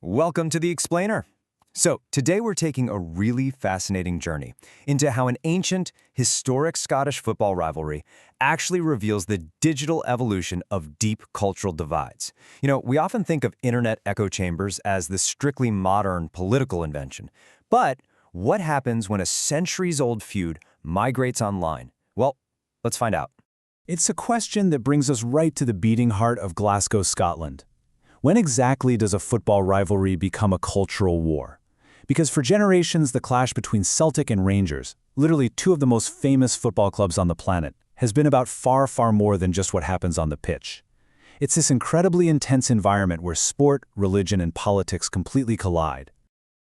Welcome to The Explainer. So, today we're taking a really fascinating journey into how an ancient, historic Scottish football rivalry actually reveals the digital evolution of deep cultural divides. We often think of internet echo chambers as the strictly modern political invention. But what happens when a centuries-old feud migrates online? Well, let's find out. It's a question that brings us right to the beating heart of Glasgow, Scotland. When exactly does a football rivalry become a cultural war? Because for generations, the clash between Celtic and Rangers, literally two of the most famous football clubs on the planet, has been about far, far more than just what happens on the pitch. It's this incredibly intense environment where sport, religion, and politics completely collide.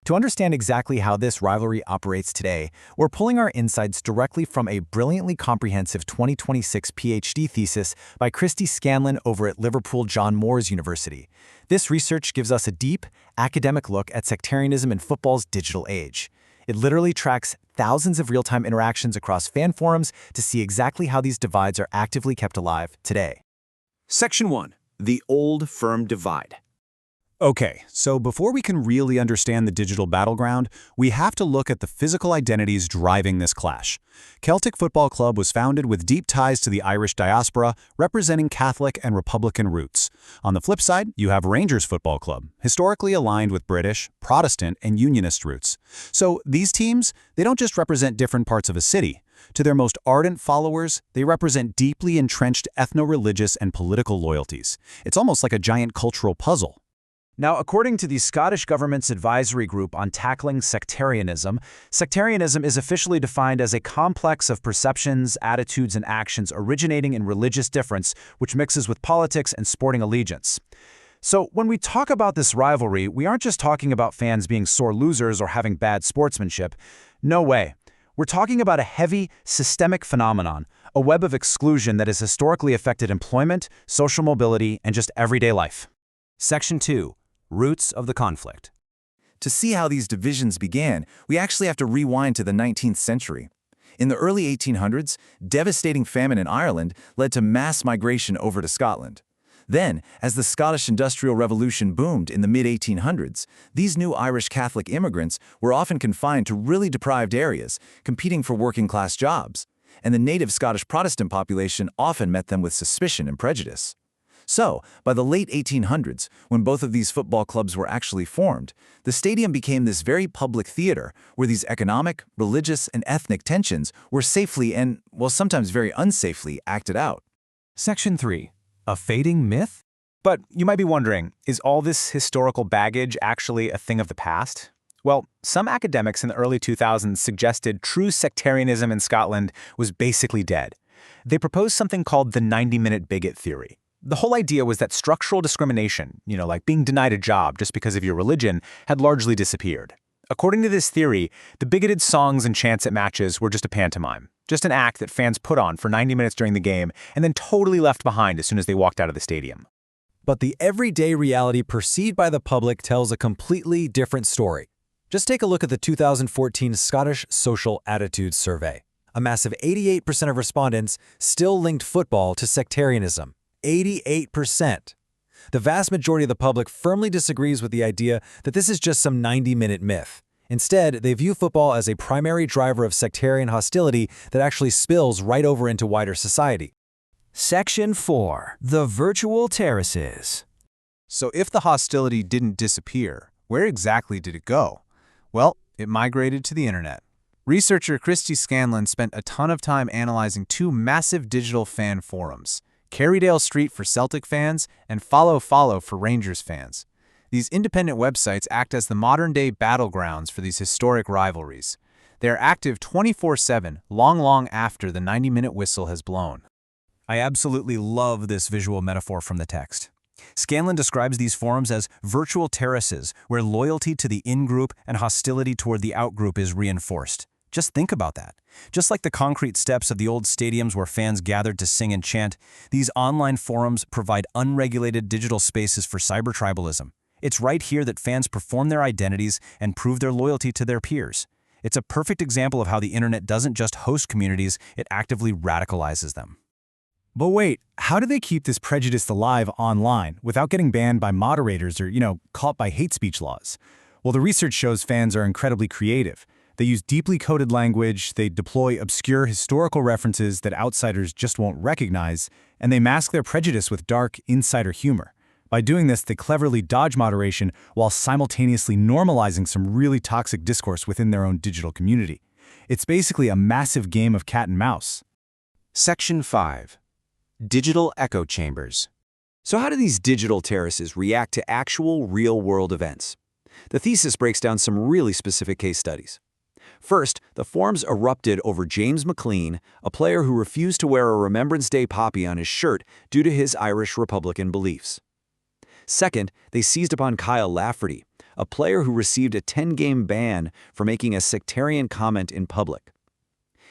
To understand exactly how this rivalry operates today, we're pulling our insights directly from a brilliantly comprehensive 2026 PhD thesis by Christy Scanlon over at Liverpool John Moores University. This research gives us a deep, academic look at sectarianism in football's digital age. It literally tracks thousands of real-time interactions across fan forums to see exactly how these divides are actively kept alive today. Section 1. The Old Firm Divide. Okay, so before we can really understand the digital battleground, we have to look at the physical identities driving this clash. Celtic Football Club was founded with deep ties to the Irish diaspora, representing Catholic and Republican roots. On the flip side, you have Rangers Football Club, historically aligned with British, Protestant, and Unionist roots. So these teams, they don't just represent different parts of a city. To their most ardent followers, they represent deeply entrenched ethno-religious and political loyalties. It's almost like a giant cultural puzzle. Now, according to the Scottish Government's Advisory Group on Tackling Sectarianism, sectarianism is officially defined as a complex of perceptions, attitudes, and actions originating in religious difference, which mixes with politics and sporting allegiance. So when we talk about this rivalry, we aren't just talking about fans being sore losers or having bad sportsmanship. No way. We're talking about a heavy, systemic phenomenon, a web of exclusion that has historically affected employment, social mobility, and just everyday life. Section 2. Roots of the conflict. To see how these divisions began, we actually have to rewind to the 19th century. In the early 1800s, devastating famine in Ireland led to mass migration over to Scotland. Then, as the Scottish Industrial Revolution boomed in the mid-1800s, these new Irish Catholic immigrants were often confined to really deprived areas, competing for working-class jobs, and the native Scottish Protestant population often met them with suspicion and prejudice. So, by the late 1800s, when both of these football clubs were actually formed, the stadium became this very public theater where these economic, religious, and ethnic tensions were safely and, well, sometimes very unsafely acted out. Section 3. A fading myth? But you might be wondering, is all this historical baggage actually a thing of the past? Well, some academics in the early 2000s suggested true sectarianism in Scotland was basically dead. They proposed something called the 90-minute bigot theory. The whole idea was that structural discrimination, like being denied a job just because of your religion, had largely disappeared. According to this theory, the bigoted songs and chants at matches were just a pantomime, just an act that fans put on for 90 minutes during the game and then totally left behind as soon as they walked out of the stadium. But the everyday reality perceived by the public tells a completely different story. Just take a look at the 2014 Scottish Social Attitudes Survey. A massive 88% of respondents still linked football to sectarianism. 88%. The vast majority of the public firmly disagrees with the idea that this is just some 90-minute myth. Instead, they view football as a primary driver of sectarian hostility that actually spills right over into wider society. Section 4. The Virtual Terraces. So if the hostility didn't disappear, where exactly did it go? Well, it migrated to the internet. Researcher Christy Scanlon spent a ton of time analyzing two massive digital fan forums, Carrydale Street for Celtic fans and Follow for Rangers fans. These independent websites act as the modern-day battlegrounds for these historic rivalries. They are active 24/7, long after the 90-minute whistle has blown. I absolutely love this visual metaphor from the text. Scanlon describes these forums as virtual terraces where loyalty to the in-group and hostility toward the out-group is reinforced. Just think about that. Just like the concrete steps of the old stadiums where fans gathered to sing and chant, these online forums provide unregulated digital spaces for cyber-tribalism. It's right here that fans perform their identities and prove their loyalty to their peers. It's a perfect example of how the internet doesn't just host communities, it actively radicalizes them. But wait, how do they keep this prejudice alive online without getting banned by moderators or, caught by hate speech laws? Well, the research shows fans are incredibly creative. They use deeply coded language, they deploy obscure historical references that outsiders just won't recognize, and they mask their prejudice with dark, insider humor. By doing this, they cleverly dodge moderation while simultaneously normalizing some really toxic discourse within their own digital community. It's basically a massive game of cat and mouse. Section 5. Digital echo chambers. So how do these digital terraces react to actual real-world events? The thesis breaks down some really specific case studies. First, the forums erupted over James McLean, a player who refused to wear a Remembrance Day poppy on his shirt due to his Irish Republican beliefs. Second, they seized upon Kyle Lafferty, a player who received a 10-game ban for making a sectarian comment in public.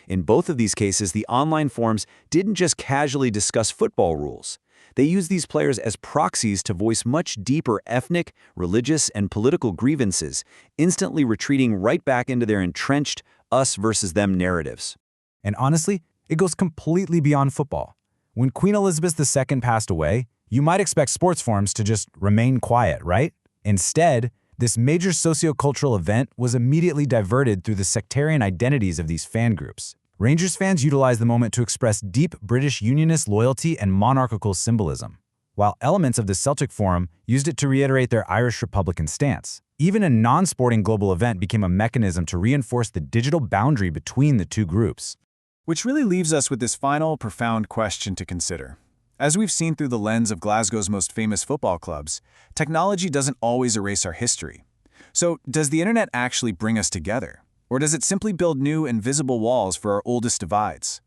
In both of these cases, the online forums didn't just casually discuss football rules. They used these players as proxies to voice much deeper ethnic, religious, and political grievances, instantly retreating right back into their entrenched us versus them narratives. And honestly, it goes completely beyond football. When Queen Elizabeth II passed away, you might expect sports forums to just remain quiet, right? Instead, this major sociocultural event was immediately diverted through the sectarian identities of these fan groups. Rangers fans utilized the moment to express deep British Unionist loyalty and monarchical symbolism, while elements of the Celtic forum used it to reiterate their Irish Republican stance. Even a non-sporting global event became a mechanism to reinforce the digital boundary between the two groups. Which really leaves us with this final, profound question to consider. As we've seen through the lens of Glasgow's most famous football clubs, technology doesn't always erase our history. So, does the internet actually bring us together? Or does it simply build new, invisible walls for our oldest divides?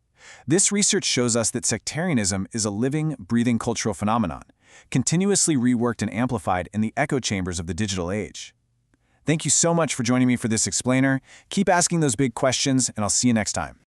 This research shows us that sectarianism is a living, breathing cultural phenomenon, continuously reworked and amplified in the echo chambers of the digital age. Thank you so much for joining me for this explainer. Keep asking those big questions, and I'll see you next time.